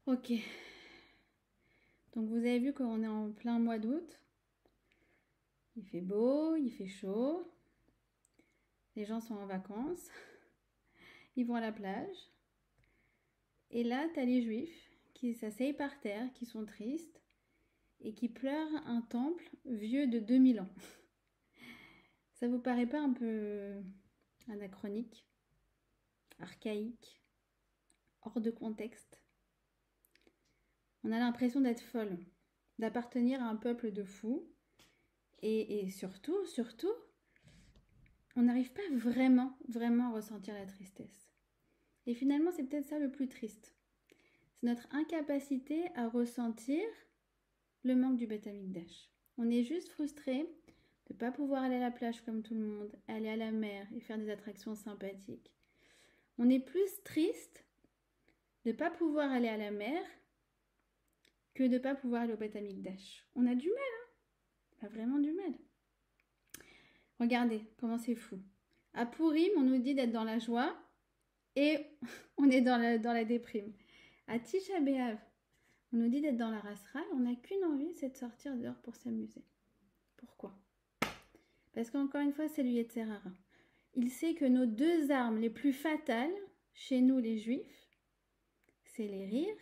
Ok. Donc vous avez vu qu'on est en plein mois d'août. Il fait beau, il fait chaud. Les gens sont en vacances. Ils vont à la plage. Et là, tu as les juifs qui s'asseyent par terre, qui sont tristes et qui pleurent un temple vieux de 2000 ans. Ça vous paraît pas un peu anachronique, archaïque, hors de contexte? On a l'impression d'être folle, d'appartenir à un peuple de fous. Et surtout, on n'arrive pas vraiment à ressentir la tristesse. Et finalement, c'est peut-être ça le plus triste. C'est notre incapacité à ressentir le manque du Beth Amikdash. On est juste frustré de ne pas pouvoir aller à la plage comme tout le monde, aller à la mer et faire des attractions sympathiques. On est plus triste de ne pas pouvoir aller à la mer que de ne pas pouvoir aller au Beth Amikdash. On a du mal, hein? On a vraiment du mal. Regardez comment c'est fou. À Purim, on nous dit d'être dans la joie et on est dans la déprime. À Tisha B'Av, on nous dit d'être dans la rasra, on n'a qu'une envie, c'est de sortir dehors pour s'amuser. Pourquoi? Parce qu'encore une fois, c'est le Yetzer Hara. Il sait que nos deux armes les plus fatales, chez nous les juifs, c'est les rires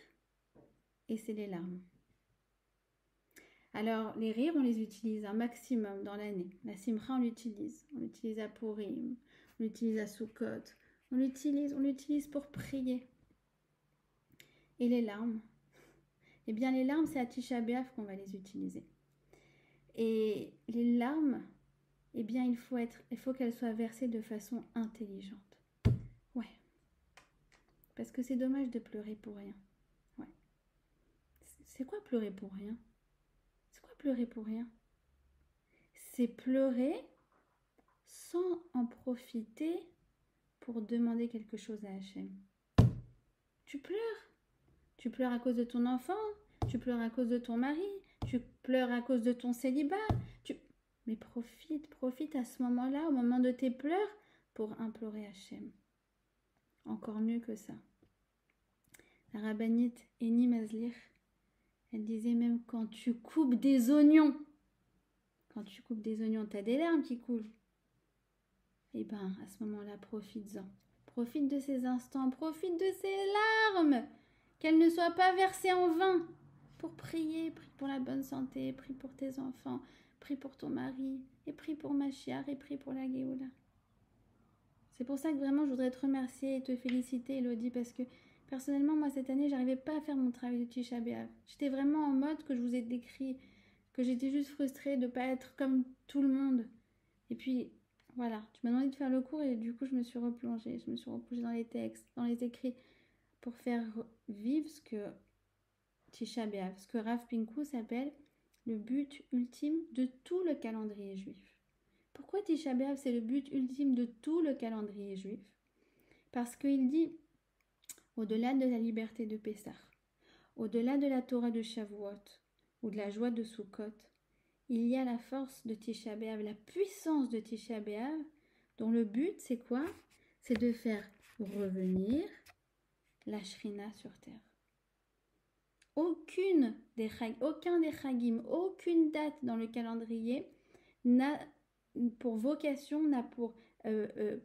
et c'est les larmes. Alors, les rires, on les utilise un maximum dans l'année. La simcha, on l'utilise. On l'utilise à Purim, on l'utilise à Sukkot. On l'utilise pour prier. Et les larmes? Eh bien, les larmes, c'est à Tisha B'Av qu'on va les utiliser. Et les larmes, eh bien, il faut qu'elles soient versées de façon intelligente. Ouais. Parce que c'est dommage de pleurer pour rien. Ouais. C'est quoi pleurer pour rien? C'est quoi pleurer pour rien? C'est pleurer sans en profiter pour demander quelque chose à Hachem. Tu pleures. Tu pleures à cause de ton enfant. Tu pleures à cause de ton mari. Tu pleures à cause de ton célibat. Mais profite à ce moment-là, au moment de tes pleurs, pour implorer Hachem. Encore mieux que ça. La rabbinite Eni Mazlir, elle disait même quand tu coupes des oignons, t'as des larmes qui coulent. Et ben, à ce moment-là, profites-en. Profite de ces instants, profite de ces larmes, qu'elles ne soient pas versées en vain. Pour prier, prie pour la bonne santé, prie pour tes enfants, prie pour ton mari, et prie pour Machiar, et prie pour la Géoula. C'est pour ça que vraiment, je voudrais te remercier et te féliciter, Elodie, parce que personnellement, moi, cette année, j'arrivais pas à faire mon travail de Tisha B'Av. J'étais vraiment en mode que je vous ai décrit, que j'étais juste frustrée de ne pas être comme tout le monde. Et puis, voilà, tu m'as demandé de faire le cours et du coup, je me suis replongée dans les textes, dans les écrits, pour faire vivre ce que Tisha B'Av, ce que Rav Pinkou s'appelle le but ultime de tout le calendrier juif. Pourquoi Tisha B'Av, c'est le but ultime de tout le calendrier juif? Parce qu'il dit, au-delà de la liberté de Pessah, au-delà de la Torah de Shavuot ou de la joie de Sukkot, il y a la force de Tisha B'Av, la puissance de Tisha B'Av, dont le but, c'est quoi? C'est de faire revenir la Shrina sur terre. Aucun des Chagim, aucune date dans le calendrier n'a pour vocation, n'a pour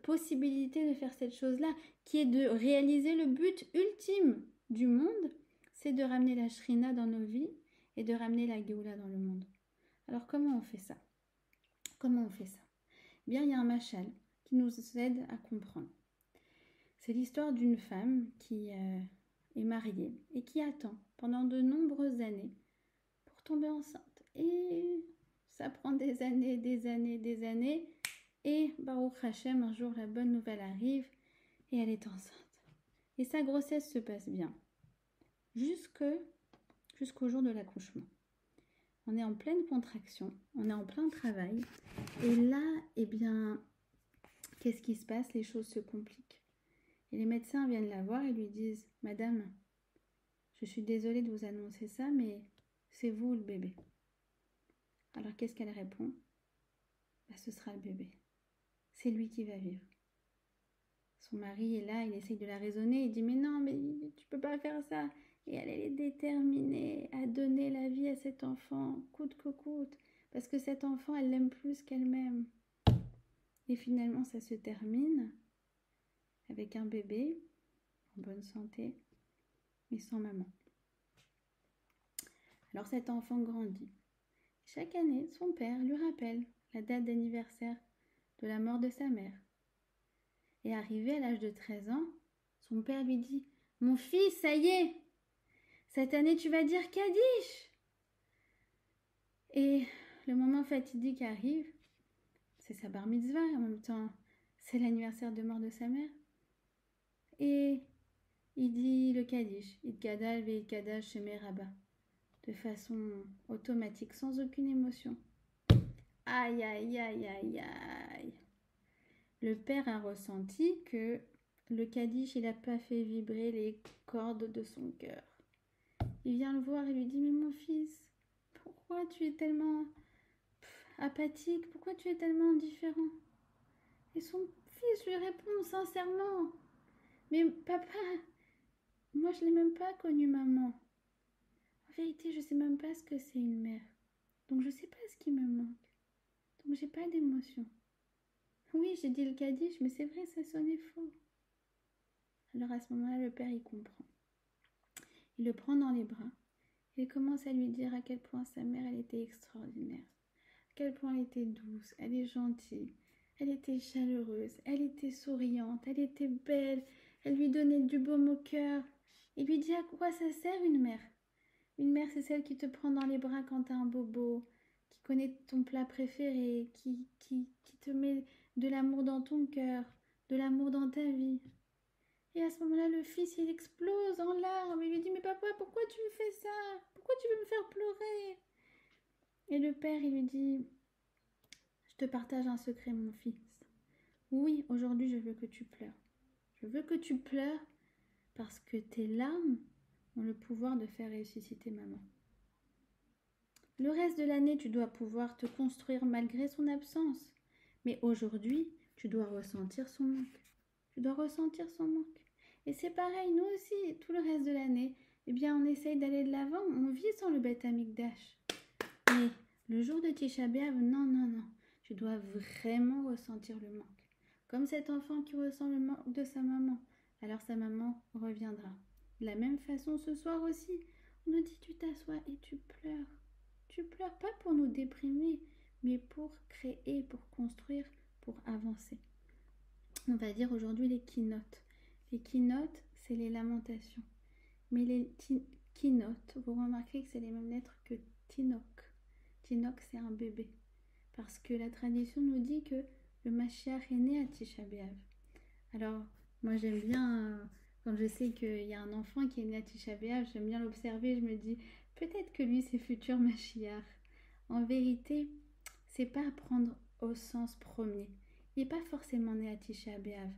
possibilité de faire cette chose-là, qui est de réaliser le but ultime du monde, c'est de ramener la Shrina dans nos vies et de ramener la Géoula dans le monde. Alors comment on fait ça? Bien, il y a un machal qui nous aide à comprendre. C'est l'histoire d'une femme qui est mariée et qui attend pendant de nombreuses années pour tomber enceinte. Et ça prend des années. Et Baruch Hashem, un jour, la bonne nouvelle arrive et elle est enceinte. Et sa grossesse se passe bien jusqu'au jour de l'accouchement. On est en pleine contraction, on est en plein travail. Et là, eh bien, qu'est-ce qui se passe? Les choses se compliquent. Et les médecins viennent la voir et lui disent « Madame, je suis désolée de vous annoncer ça, mais c'est vous le bébé. » Alors qu'est-ce qu'elle répond? Ce sera le bébé. C'est lui qui va vivre. Son mari est là, il essaye de la raisonner, il dit « Mais non, mais tu peux pas faire ça. » Et elle est déterminée à donner la vie à cet enfant, coûte que coûte, parce que cet enfant, elle l'aime plus qu'elle-même. Et finalement, ça se termine avec un bébé en bonne santé, mais sans maman. Alors cet enfant grandit. Chaque année, son père lui rappelle la date d'anniversaire de la mort de sa mère. Et arrivé à l'âge de 13 ans, son père lui dit « Mon fils, ça y est, cette année tu vas dire Kaddish !» Et le moment fatidique arrive, c'est sa bar mitzvah, en même temps c'est l'anniversaire de mort de sa mère. Et il dit le Kaddish, « Itgadal ve'itgadal shemei Rabba » de façon automatique, sans aucune émotion. Aïe, aïe, aïe, aïe, aïe. Le père a ressenti que le Kaddish, il n'a pas fait vibrer les cordes de son cœur. Il vient le voir et lui dit « Mais mon fils, pourquoi tu es tellement apathique? Pourquoi tu es tellement indifférent ?» Et son fils lui répond sincèrement « Mais papa, moi je ne l'ai même pas connue maman. En vérité, je ne sais même pas ce que c'est une mère. Donc je ne sais pas ce qui me manque. Donc j'ai pas d'émotion. Oui, j'ai dit le Kaddish, mais c'est vrai, ça sonnait faux. » Alors à ce moment-là, le père, il comprend. Il le prend dans les bras. Il commence à lui dire à quel point sa mère, elle était extraordinaire. À quel point elle était douce, elle est gentille, elle était chaleureuse, elle était souriante, elle était belle, elle lui donnait du baume au cœur. Il lui dit à quoi ça sert une mère? Une mère, c'est celle qui te prend dans les bras quand t'as un bobo, qui connaît ton plat préféré, qui te met de l'amour dans ton cœur, de l'amour dans ta vie. Et à ce moment-là, le fils, il explose en larmes. Il lui dit « Mais papa, pourquoi tu me fais ça? Pourquoi tu veux me faire pleurer ?» Et le père, il lui dit « Je te partage un secret, mon fils. Oui, aujourd'hui, je veux que tu pleures. Je veux que tu pleures parce que tes larmes ont le pouvoir de faire ressusciter maman. Le reste de l'année, tu dois pouvoir te construire malgré son absence. Mais aujourd'hui, tu dois ressentir son manque. Tu dois ressentir son manque. Et c'est pareil, nous aussi, tout le reste de l'année, eh bien, on essaye d'aller de l'avant. On vit sans le Beth Amikdash. Mais le jour de Tisha B'Av, non, non, non. Tu dois vraiment ressentir le manque. Comme cet enfant qui ressent le manque de sa maman. Alors sa maman reviendra. De la même façon, ce soir aussi, on nous dit tu t'assois et tu pleures. Tu pleures pas pour nous déprimer, mais pour créer, pour construire, pour avancer. On va dire aujourd'hui les keynotes. Les keynotes, c'est les lamentations. Mais les keynotes, vous remarquez que c'est les mêmes lettres que Tinok. Tinok, c'est un bébé. Parce que la tradition nous dit que le Mashiach est né à Tisha B'Av. Alors, moi j'aime bien, quand je sais qu'il y a un enfant qui est né à Tisha B'Av, j'aime bien l'observer, je me dis, peut-être que lui c'est futur Mashiach. En vérité, c'est pas à prendre au sens premier. Il n'est pas forcément né à Tisha B'Av.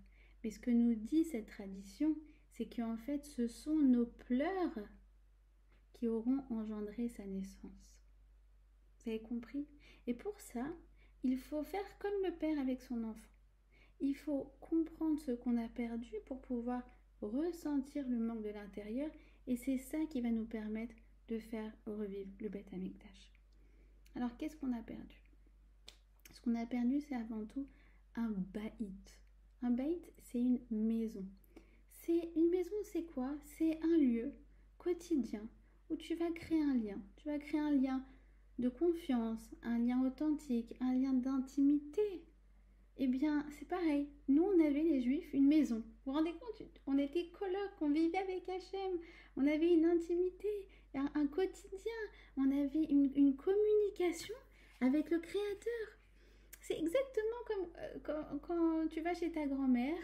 Mais ce que nous dit cette tradition, c'est qu'en fait, ce sont nos pleurs qui auront engendré sa naissance. Vous avez compris? Et pour ça, il faut faire comme le père avec son enfant. Il faut comprendre ce qu'on a perdu pour pouvoir ressentir le manque de l'intérieur. Et c'est ça qui va nous permettre de faire revivre le Beth Amikdash. Alors, qu'est-ce qu'on a perdu? Ce qu'on a perdu, c'est avant tout un baït. Un baït, c'est une maison. Une maison, c'est quoi? C'est un lieu quotidien où tu vas créer un lien. Tu vas créer un lien de confiance, un lien authentique, un lien d'intimité. Eh bien, c'est pareil. Nous, on avait, les Juifs, une maison. Vous vous rendez compte? On était colocs, on vivait avec Hachem. On avait une intimité, un quotidien. On avait une communication avec le Créateur. C'est exactement comme quand tu vas chez ta grand-mère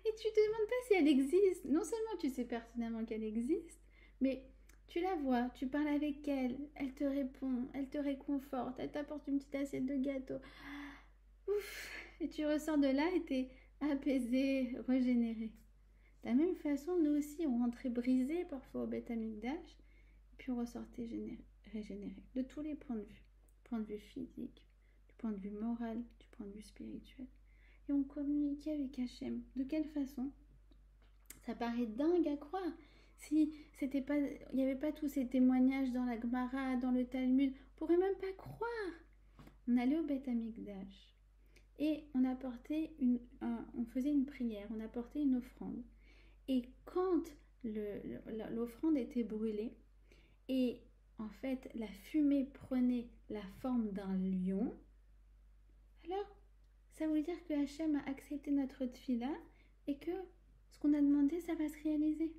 et tu te demandes pas si elle existe. Non seulement tu sais pertinemment qu'elle existe, mais tu la vois, tu parles avec elle, elle te répond, elle te réconforte, elle t'apporte une petite assiette de gâteau. Ouf, et tu ressors de là et t'es apaisé, régénéré. De la même façon, nous aussi, on rentrait brisés parfois au Beth Amikdash, et puis on ressortait régénéré, de tous les points de vue. Du point de vue physique, du point de vue moral, du point de vue spirituel. Et on communiquait avec Hachem. De quelle façon? Ça paraît dingue à croire, si c'était pas, il n'y avait pas tous ces témoignages dans la Gemara, dans le Talmud, on pourrait même pas croire. On allait au Beth Amikdash et on apportait on faisait une prière, on apportait une offrande. Et quand l'offrande était brûlée et en fait la fumée prenait la forme d'un lion, alors ça veut dire que Hachem a accepté notre tfila et que ce qu'on a demandé, ça va se réaliser.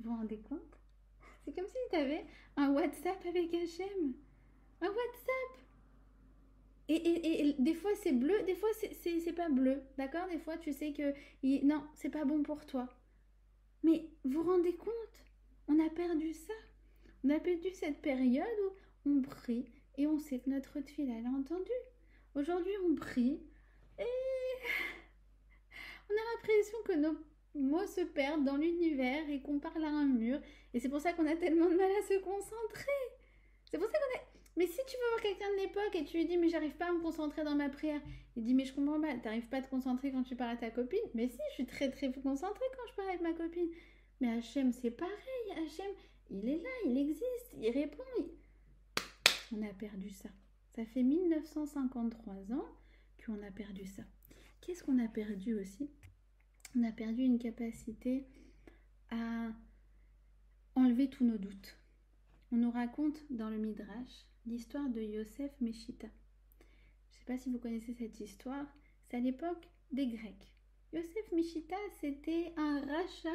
Vous vous rendez compte? C'est comme si tu avais un WhatsApp avec Hachem. Un WhatsApp. Et des fois c'est bleu, des fois c'est pas bleu. D'accord? Des fois tu sais que non, c'est pas bon pour toi. Mais vous vous rendez compte? On a perdu ça. On a perdu cette période où on prie et on sait que notre tfila elle a entendu. Aujourd'hui on prie et on a l'impression que nos mots se perdent dans l'univers et qu'on parle à un mur. Et c'est pour ça qu'on a tellement de mal à se concentrer. C'est pour ça qu'on est... Mais si tu veux voir quelqu'un de l'époque et tu lui dis mais j'arrive pas à me concentrer dans ma prière, il dit mais je comprends pas, t'arrives pas à te concentrer quand tu parles à ta copine? Mais si, je suis très très concentrée quand je parle avec ma copine. Mais Hachem c'est pareil, Hachem il est là, il existe, il répond. On a perdu ça. Ça fait 1953 ans qu'on a perdu ça. Qu'est-ce qu'on a perdu aussi? On a perdu une capacité à enlever tous nos doutes. On nous raconte dans le Midrash l'histoire de Yosef Meshita. Je ne sais pas si vous connaissez cette histoire, c'est à l'époque des Grecs. Yosef Meshita, c'était un rachat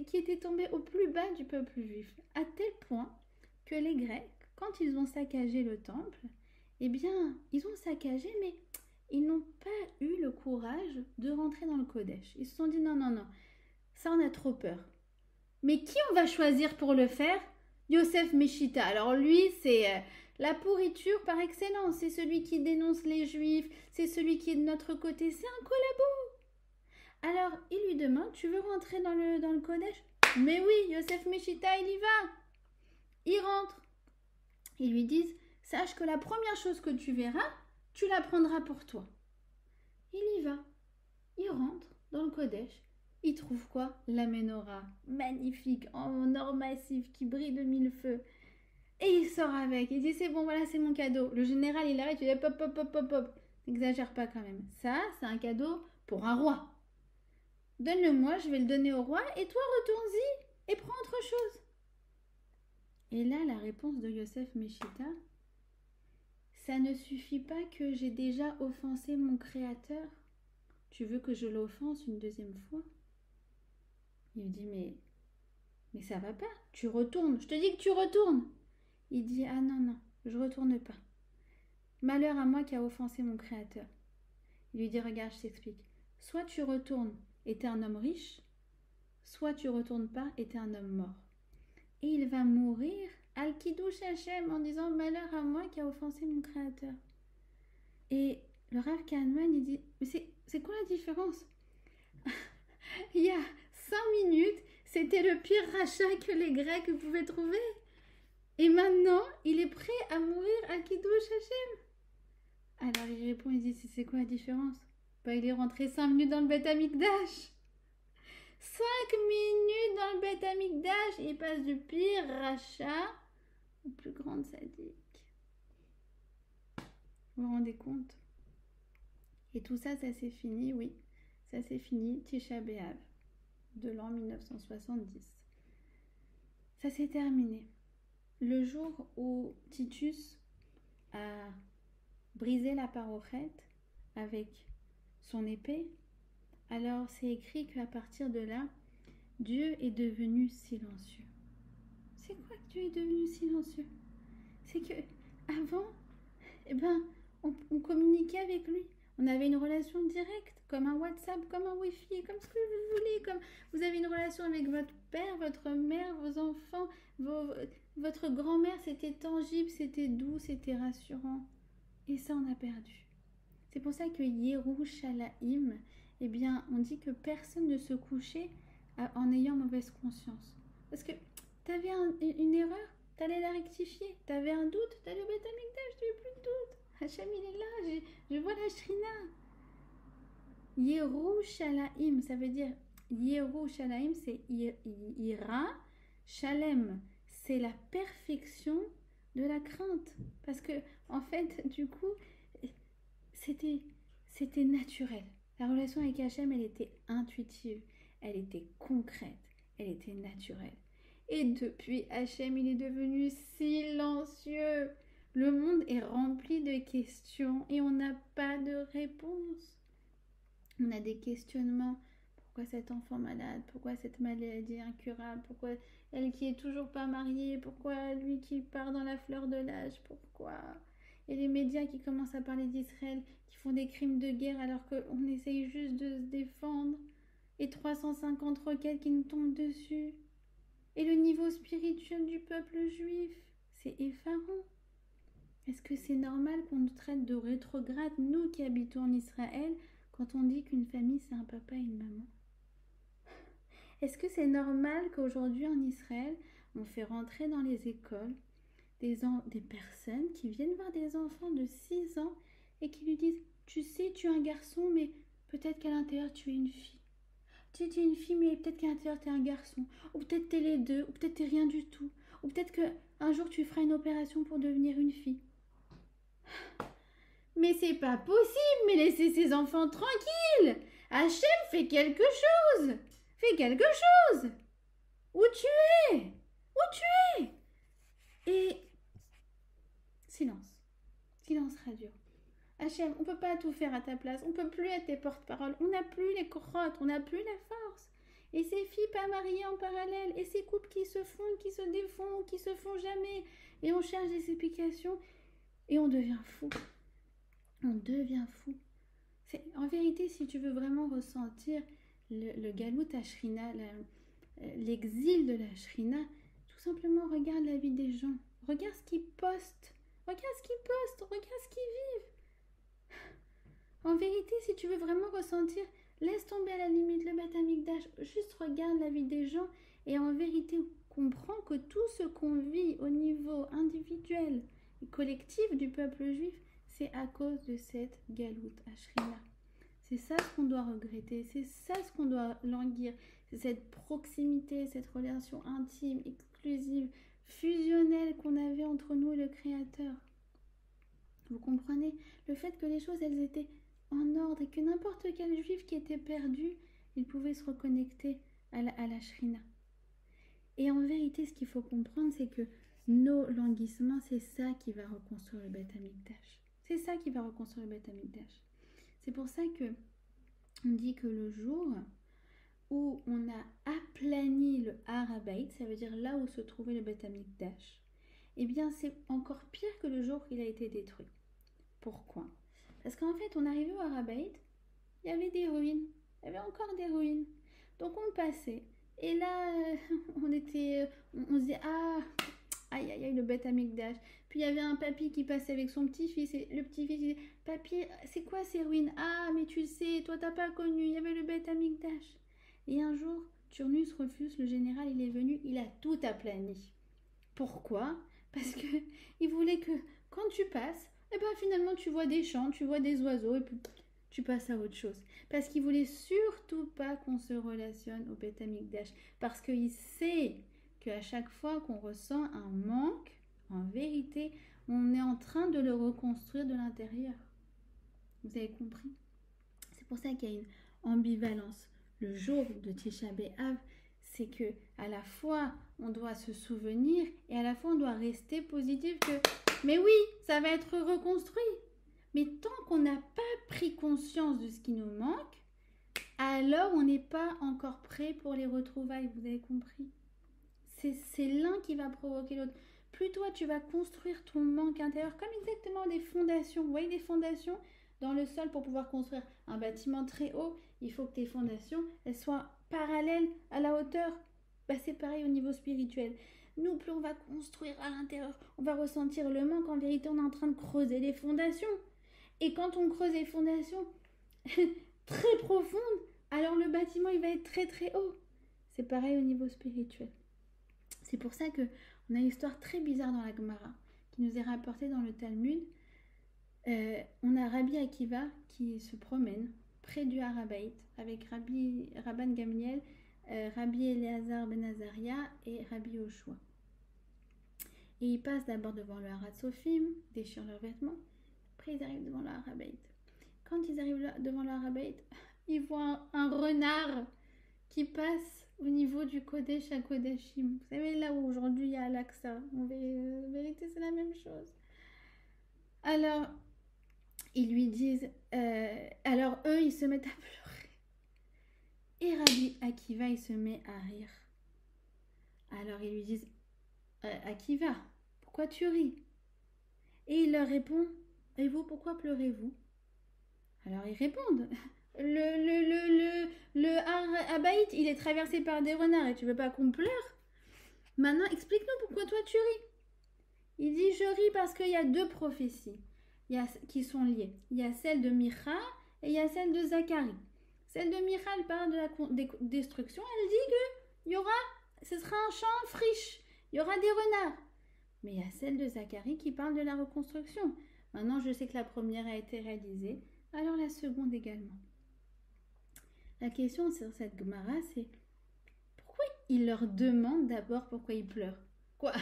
qui était tombé au plus bas du peuple juif, à tel point que les Grecs, quand ils ont saccagé le temple, eh bien, ils ont saccagé, mais ils n'ont pas eu le courage de rentrer dans le Kodesh. Ils se sont dit non, non, non, ça on a trop peur. Mais qui on va choisir pour le faire? Yosef Meshita. Alors lui, c'est la pourriture par excellence. C'est celui qui dénonce les Juifs. C'est celui qui est de notre côté. C'est un collabo. Alors, il lui demande, tu veux rentrer dans le Kodesh? Mais oui, Yosef Meshita, il y va. Il rentre. Ils lui disent, sache que la première chose que tu verras, tu la prendras pour toi. Il y va. Il rentre dans le Kodesh. Il trouve quoi? La menorah, magnifique, en or massif, qui brille de mille feux. Et il sort avec. Il dit, c'est bon, voilà, c'est mon cadeau. Le général, il arrête, il dit, hop, hop, hop, hop, hop. N'exagère pas quand même. Ça, c'est un cadeau pour un roi. Donne-le-moi, je vais le donner au roi, et toi, retourne-y et prends autre chose. Et là, la réponse de Yosef Meshita, ça ne suffit pas que j'ai déjà offensé mon créateur. Tu veux que je l'offense une deuxième fois? Il me dit, mais ça va pas, tu retournes, je te dis que tu retournes. Il dit, ah non, non, je retourne pas. Malheur à moi qui a offensé mon créateur. Il lui dit, regarde, je t'explique. Soit tu retournes et t'es un homme riche, soit tu retournes pas et t'es un homme mort. Et il va mourir al-Kiddush Hashem en disant, malheur à moi qui a offensé mon créateur. Et le Rav Kahneman, il dit, mais c'est quoi la différence? Il y a 5 minutes, c'était le pire rachat que les Grecs pouvaient trouver. Et maintenant, il est prêt à mourir à Kiddush Hashem. Alors il répond, il dit, c'est quoi la différence? Bah, il est rentré 5 minutes dans le Beth Amikdash. 5 minutes dans le Beth Amikdash, il passe du pire rachat au plus grand sadique. Vous vous rendez compte? Et tout ça, ça s'est fini, oui. Ça s'est fini, Tisha B'Av, de l'an 1970. Ça s'est terminé. Le jour où Titus a brisé la parochette avec son épée, alors c'est écrit qu'à partir de là, Dieu est devenu silencieux. C'est quoi que Dieu est devenu silencieux? C'est que avant, on communiquait avec lui. On avait une relation directe, comme un WhatsApp, comme un Wi-Fi, comme ce que vous voulez. Comme vous avez une relation avec votre père, votre mère, vos enfants, votre grand-mère, c'était tangible, c'était doux, c'était rassurant. Et ça, on a perdu. C'est pour ça que Yerushalayim, eh bien, on dit que personne ne se couchait en ayant mauvaise conscience. Parce que tu avais une erreur, tu allais la rectifier. Tu avais un doute, tu allais au Beth Amikdash, tu n'avais plus de doute. Hachem, il est là, je vois la Shrina. Yerushalayim, ça veut dire Yerushalayim, c'est Ira. Shalem, c'est la perfection de la crainte. Parce que, en fait, du coup, c'était naturel. La relation avec Hachem, elle était intuitive, elle était concrète, elle était naturelle. Et depuis, Hachem, il est devenu silencieux. Le monde est rempli de questions et on n'a pas de réponse. On a des questionnements. Pourquoi cet enfant malade? Pourquoi cette maladie incurable? Pourquoi elle qui est toujours pas mariée? Pourquoi lui qui part dans la fleur de l'âge? Pourquoi? Et les médias qui commencent à parler d'Israël, qui font des crimes de guerre alors qu'on essaye juste de se défendre. Et 350 roquettes qui nous tombent dessus. Et le niveau spirituel du peuple juif, c'est effarant. Est-ce que c'est normal qu'on nous traite de rétrogrades, nous qui habitons en Israël, quand on dit qu'une famille c'est un papa et une maman? Est-ce que c'est normal qu'aujourd'hui en Israël, on fait rentrer dans les écoles des personnes qui viennent voir des enfants de 6 ans et qui lui disent « Tu sais, tu es un garçon, mais peut-être qu'à l'intérieur tu es une fille. Tu es une fille, mais peut-être qu'à l'intérieur tu es un garçon. Ou peut-être tu es les deux, ou peut-être tu n'es rien du tout. Ou peut-être qu'un jour tu feras une opération pour devenir une fille. » Mais c'est pas possible, mais laissez ces enfants tranquilles. Hachem, fais quelque chose. Fais quelque chose. Où tu es? Où tu es? Et silence. Silence radio. Hachem, on peut pas tout faire à ta place. On peut plus être tes porte-parole. On n'a plus les crottes. On n'a plus la force. Et ces filles pas mariées en parallèle. Et ces couples qui se font, qui se défont, qui se font jamais. Et on cherche des explications. Et on devient fou. On devient fou. En vérité, si tu veux vraiment ressentir le galout à Shrina, l'exil de la Shrina, tout simplement regarde la vie des gens. Regarde ce qu'ils postent. Regarde ce qu'ils postent. Regarde ce qu'ils vivent. En vérité, si tu veux vraiment ressentir, laisse tomber à la limite le Beth Amikdash. Juste regarde la vie des gens et en vérité, comprends que tout ce qu'on vit au niveau individuel et collectif du peuple juif, c'est à cause de cette galoute Ashrina. C'est ça ce qu'on doit regretter, c'est ça ce qu'on doit languir, c'est cette proximité, cette relation intime, exclusive, fusionnelle qu'on avait entre nous et le Créateur. Vous comprenez? Le fait que les choses, elles étaient en ordre et que n'importe quel juif qui était perdu, il pouvait se reconnecter à la Shrina. Et en vérité, ce qu'il faut comprendre, c'est que nos languissements, c'est ça qui va reconstruire le Beth Amikdash. C'est ça qui va reconstruire le Beth Amikdash. C'est pour ça que on dit que le jour où on a aplani le Har HaBayit, ça veut dire là où se trouvait le Beth Amikdash, eh bien c'est encore pire que le jour où il a été détruit. Pourquoi? Parce qu'en fait, on arrivait au Har HaBayit, il y avait des ruines, il y avait encore des ruines. Donc on passait, et là, on se disait, ah, aïe, aïe, aïe, le Beth Amikdash. Puis il y avait un papy qui passait avec son petit-fils, et le petit-fils disait, papy, c'est quoi ces ruines? Ah, mais tu le sais, toi t'as pas connu, il y avait le Beth Amikdash. Et un jour, Turnus Rufus, le général, il est venu, il a tout aplani. Pourquoi? Parce que il voulait que quand tu passes, eh ben finalement tu vois des champs, tu vois des oiseaux, et puis tu passes à autre chose. Parce qu'il voulait surtout pas qu'on se relationne au Beth Amikdash. Parce qu'il sait qu'à chaque fois qu'on ressent un manque, en vérité, on est en train de le reconstruire de l'intérieur. Vous avez compris? C'est pour ça qu'il y a une ambivalence. Le jour de Tisha B'Av, c'est que à la fois on doit se souvenir et à la fois on doit rester positif que mais oui, ça va être reconstruit. Mais tant qu'on n'a pas pris conscience de ce qui nous manque, alors on n'est pas encore prêt pour les retrouvailles, vous avez compris? C'est l'un qui va provoquer l'autre. Plus toi tu vas construire ton manque intérieur, comme exactement des fondations. Vous voyez des fondations dans le sol pour pouvoir construire un bâtiment très haut, il faut que tes fondations elles soient parallèles à la hauteur. C'est pareil au niveau spirituel. Nous, plus on va construire à l'intérieur, on va ressentir le manque. En vérité, on est en train de creuser les fondations. Et quand on creuse les fondations très profondes, alors le bâtiment il va être très très haut. C'est pareil au niveau spirituel. C'est pour ça qu'on a une histoire très bizarre dans la Gemara qui nous est rapportée dans le Talmud. On a Rabbi Akiva qui se promène près du Harabaït, avec Rabban Gamliel, Rabbi Eliezer ben Azaria et Rabbi Yoshua. Et ils passent d'abord devant le Harat Sophim, déchirent leurs vêtements. Après, ils arrivent devant le Harabaït. Quand ils arrivent devant le Harabaït, ils voient un renard qui passe au niveau du Kodesh à Kodashim. Vous savez, là où aujourd'hui il y a Al-Aqsa. En vérité, c'est la même chose. Alors, ils lui disent... alors, eux, ils se mettent à pleurer. Et Rabbi Akiva, il se met à rire. Alors, ils lui disent... Akiva, pourquoi tu ris? Et il leur répond... Et vous, pourquoi pleurez-vous? Alors, ils répondent... Le Harabaït, il est traversé par des renards et tu veux pas qu'on pleure? Maintenant, explique-nous pourquoi toi tu ris. Il dit, je ris parce qu'il y a deux prophéties qui sont liées. Il y a celle de Micha et il y a celle de Zacharie. Celle de Micha, elle parle de la destruction. Elle dit que ce sera un champ friche. Il y aura des renards. Mais il y a celle de Zacharie qui parle de la reconstruction. Maintenant, je sais que la première a été réalisée. Alors la seconde également. La question sur cette Gemara, c'est pourquoi il leur demande d'abord pourquoi ils pleurent? Quoi?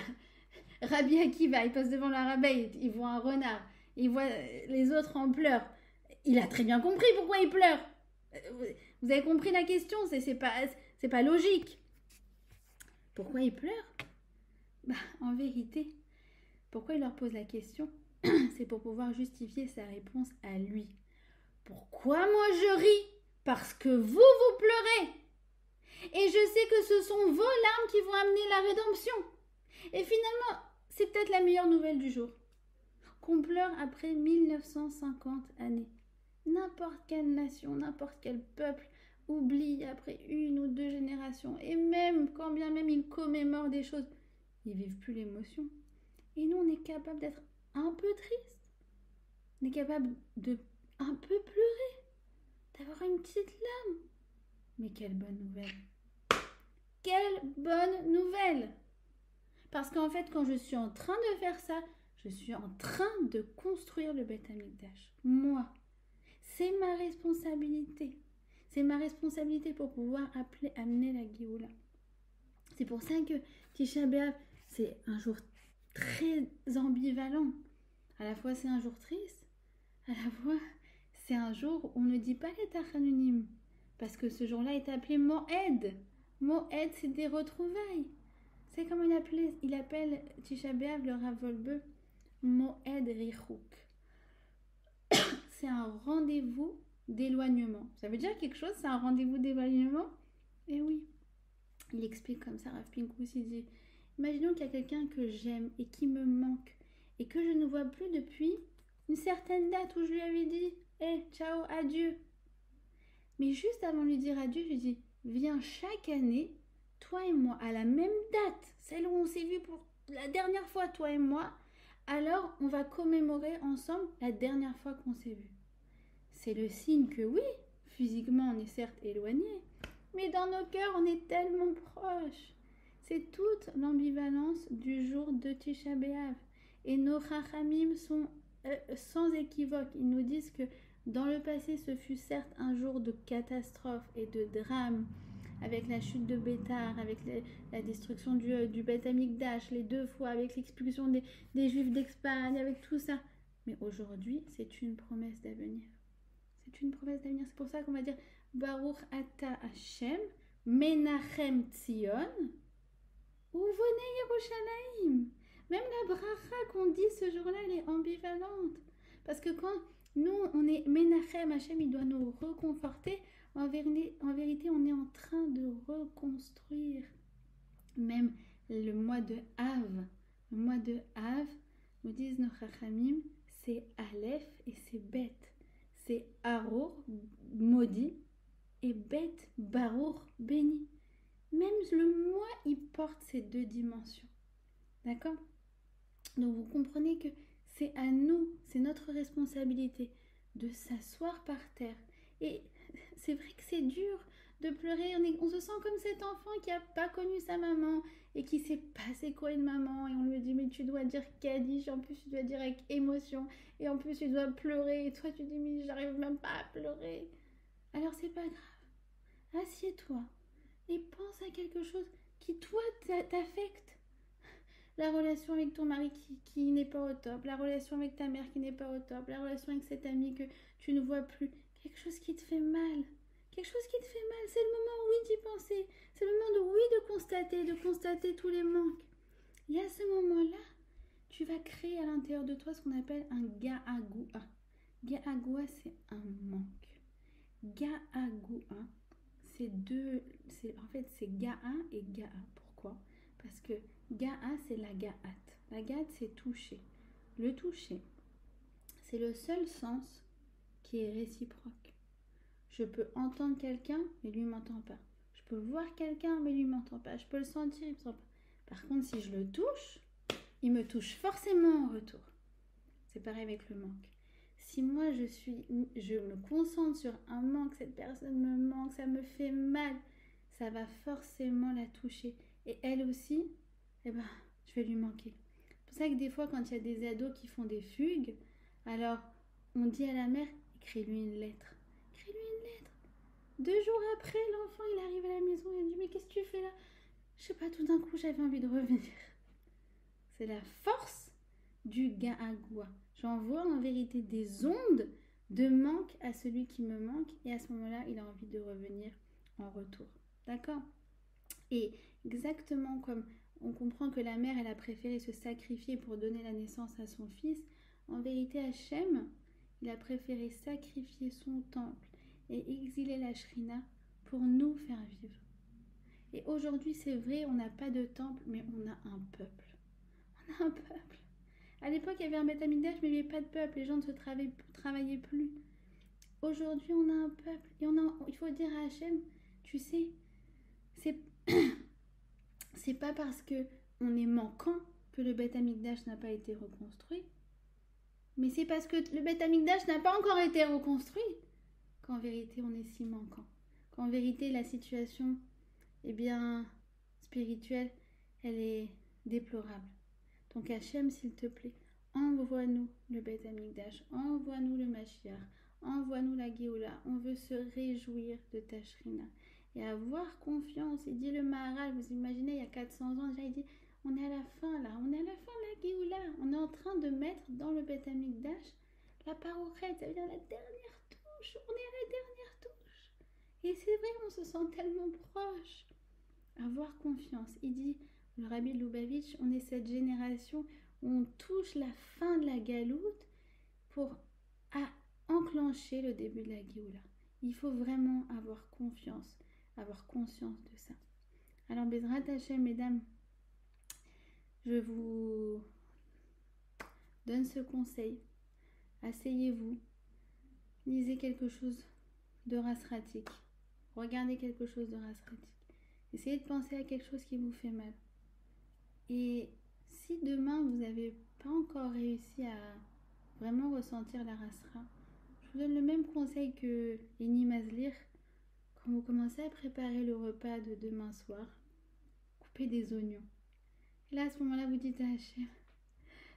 Rabbi Akiva, il passe devant le Harabaït, il voit un renard, il voit les autres en pleurs. Il a très bien compris pourquoi il pleure. Vous avez compris la question, c'est pas logique. Pourquoi il pleure? En vérité, pourquoi il leur pose la question? C'est pour pouvoir justifier sa réponse à lui. Pourquoi moi je ris? Parce que vous pleurez. Et je sais que ce sont vos larmes qui vont amener la rédemption. Et finalement, c'est peut-être la meilleure nouvelle du jour. Qu'on pleure après 1950 années. N'importe quelle nation, n'importe quel peuple oublie après une ou deux générations. Et même, quand bien même ils commémorent des choses, ils ne vivent plus l'émotion. Et nous, on est capable d'être un peu triste. On est capable de un peu pleurer. D'avoir une petite larme. Mais quelle bonne nouvelle. Quelle bonne nouvelle. Parce qu'en fait, quand je suis en train de faire ça, je suis en train de construire le Beth Amikdash. Moi. C'est ma responsabilité. C'est ma responsabilité pour pouvoir amener la Géoula. C'est pour ça que Tisha B'Av, c'est un jour très ambivalent. À la fois, c'est un jour triste. À la fois... c'est un jour où on ne dit pas les Tachanunim, parce que ce jour-là est appelé Moed. Moed, c'est des retrouvailles. C'est comme il appelle Tisha B'Av, le Rav Wolbe, Moed Richouk. C'est un rendez-vous d'éloignement. Ça veut dire quelque chose, c'est un rendez-vous d'éloignement? Eh oui. Il explique comme ça, Rav Pinkus, il dit, imaginons qu'il y a quelqu'un que j'aime et qui me manque, et que je ne vois plus depuis une certaine date où je lui avais dit, ciao, adieu. Mais juste avant de lui dire adieu, je lui dis, viens chaque année, toi et moi, à la même date, celle où on s'est vu pour la dernière fois, toi et moi, alors on va commémorer ensemble la dernière fois qu'on s'est vu. C'est le signe que oui, physiquement on est certes éloignés, mais dans nos cœurs on est tellement proches. C'est toute l'ambivalence du jour de Tisha B'Av. Et nos Chachamim sont sans équivoque. Ils nous disent que dans le passé, ce fut certes un jour de catastrophe et de drame, avec la chute de Bétar, avec la destruction du Beth Amikdash, les 2 fois, avec l'expulsion des Juifs d'Espagne, avec tout ça. Mais aujourd'hui, c'est une promesse d'avenir. C'est une promesse d'avenir. C'est pour ça qu'on va dire Baruch Ata Hashem, Menachem Tzion, Uvonei Yerushalayim. Même la bracha qu'on dit ce jour-là, elle est ambivalente. Parce que quand nous, on est Menachem, Hashem, il doit nous reconforter. En vérité, on est en train de reconstruire. Même le mois de Av. Le mois de Av, nous disent nos Chachamim, c'est Aleph et c'est Bet. C'est Arour, maudit, et Bet, Barour, béni. Même le mois, il porte ces 2 dimensions. D'accord? Donc vous comprenez que c'est à nous, c'est notre responsabilité de s'asseoir par terre. Et c'est vrai que c'est dur de pleurer. On se sent comme cet enfant qui n'a pas connu sa maman et qui sait pas c'est quoi une maman. Et on lui dit mais tu dois dire Kaddish, en plus tu dois dire avec émotion. Et en plus tu dois pleurer. Et toi tu dis mais j'arrive même pas à pleurer. Alors c'est pas grave. Assieds-toi et pense à quelque chose qui, toi, t'affecte. La relation avec ton mari qui n'est pas au top, la relation avec ta mère qui n'est pas au top, la relation avec cet ami que tu ne vois plus, quelque chose qui te fait mal. Quelque chose qui te fait mal, c'est le moment, oui, d'y penser. C'est le moment de, oui, de constater tous les manques. Et à ce moment-là, tu vas créer à l'intérieur de toi ce qu'on appelle un ga'agua. Ga'agua, c'est un manque. Ga'agua, en fait, c'est ga'a et ga'a. Pourquoi? Parce que ga'a, c'est la ga'at. La ga'at, c'est toucher. Le toucher, c'est le seul sens qui est réciproque. Je peux entendre quelqu'un, mais lui ne m'entend pas. Je peux voir quelqu'un, mais lui ne m'entend pas. Je peux le sentir, il ne me sent pas. Par contre, si je le touche, il me touche forcément en retour. C'est pareil avec le manque. Si moi je me concentre sur un manque, cette personne me manque, ça me fait mal, ça va forcément la toucher. Et elle aussi, je vais lui manquer. C'est pour ça que des fois, quand il y a des ados qui font des fugues, alors on dit à la mère, écris-lui une lettre. Écris-lui une lettre. 2 jours après, l'enfant, il arrive à la maison et il dit, mais qu'est-ce que tu fais là? Je sais pas, tout d'un coup, j'avais envie de revenir. C'est la force du ga'agua. J'envoie en vérité des ondes de manque à celui qui me manque et à ce moment-là, il a envie de revenir en retour. D'accord? Et exactement comme on comprend que la mère, elle a préféré se sacrifier pour donner la naissance à son fils, en vérité, Hachem, il a préféré sacrifier son temple et exiler la Shrina pour nous faire vivre. Et aujourd'hui, c'est vrai, on n'a pas de temple, mais on a un peuple. On a un peuple. À l'époque, il y avait un Beth Amikdash, mais il n'y avait pas de peuple. Les gens ne se travaillaient plus. Aujourd'hui, on a un peuple. Et il faut dire à Hachem, tu sais, c'est pas parce qu'on est manquant que le Beth Amikdash n'a pas été reconstruit. Mais c'est parce que le Beth Amikdash n'a pas encore été reconstruit qu'en vérité, on est si manquant. Qu'en vérité, la situation, spirituelle, elle est déplorable. Donc Hachem, s'il te plaît, envoie-nous le Beth Amikdash, envoie-nous le Mashiach, envoie-nous la Géoula. On veut se réjouir de ta Shrina et avoir confiance. Il dit le Maharal, vous imaginez, il y a 400 ans déjà, il dit, on est à la fin là, on est à la fin de la Géoula. On est en train de mettre dans le Beth Amikdash la parochet, ça veut dire la dernière touche. On est à la dernière touche. Et c'est vrai, on se sent tellement proche. Avoir confiance. Il dit, le Rabbi de Lubavitch, on est cette génération où on touche la fin de la galoute pour enclencher le début de la Géoula. Il faut vraiment avoir confiance, avoir conscience de ça. Alors, Bezrat Hachem, mesdames, je vous donne ce conseil. Asseyez-vous, lisez quelque chose de rasratique, regardez quelque chose de rasratique. Essayez de penser à quelque chose qui vous fait mal. Et si demain vous n'avez pas encore réussi à vraiment ressentir la rasra, je vous donne le même conseil que Eni Mazlir. Quand vous commencez à préparer le repas de demain soir, coupez des oignons. Et là, à ce moment-là, vous dites à Hachem,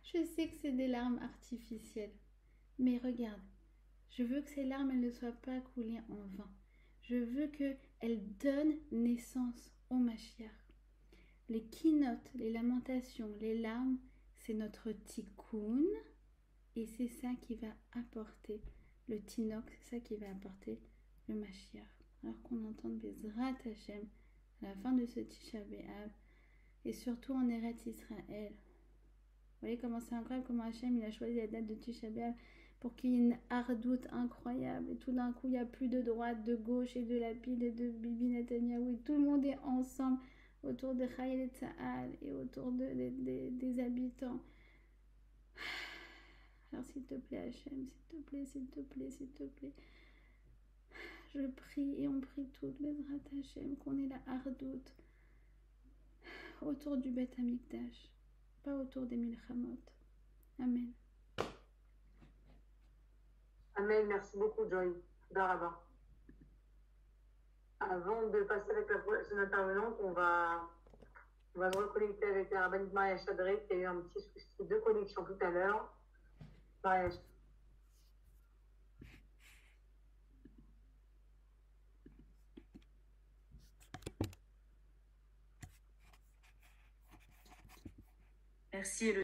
je sais que c'est des larmes artificielles, mais regarde, je veux que ces larmes elles ne soient pas coulées en vain. Je veux qu'elles donnent naissance au Mashiach. Les keynotes, les lamentations, les larmes, c'est notre tikkun et c'est ça qui va apporter le tinok, c'est ça qui va apporter le Mashiach. Alors qu'on entend Bezrat Hachem à la fin de ce Tisha B'Av et surtout en Eretz Israël. Vous voyez comment c'est incroyable, comment Hachem il a choisi la date de Tisha B'Av pour qu'il y ait une hardoute incroyable. Et tout d'un coup, il n'y a plus de droite, de gauche et de Lapid et de Bibi Netanyahu. Et tout le monde est ensemble autour de Chayel Tzahal et autour des habitants. Alors s'il te plaît Hachem, s'il te plaît, s'il te plaît, s'il te plaît. Je prie et on prie toutes, Bezrat Hachem, qu'on ait la hardoute autour du Beth Amikdash, pas autour des Milchamot. Amen. Amen, merci beaucoup Joy. Daraba. Avant de passer avec la prochaine intervenante, on va se reconnecter avec la rabbinite Maria Chadré qui a eu un petit souci de connexion tout à l'heure. Maria. Merci Elodie.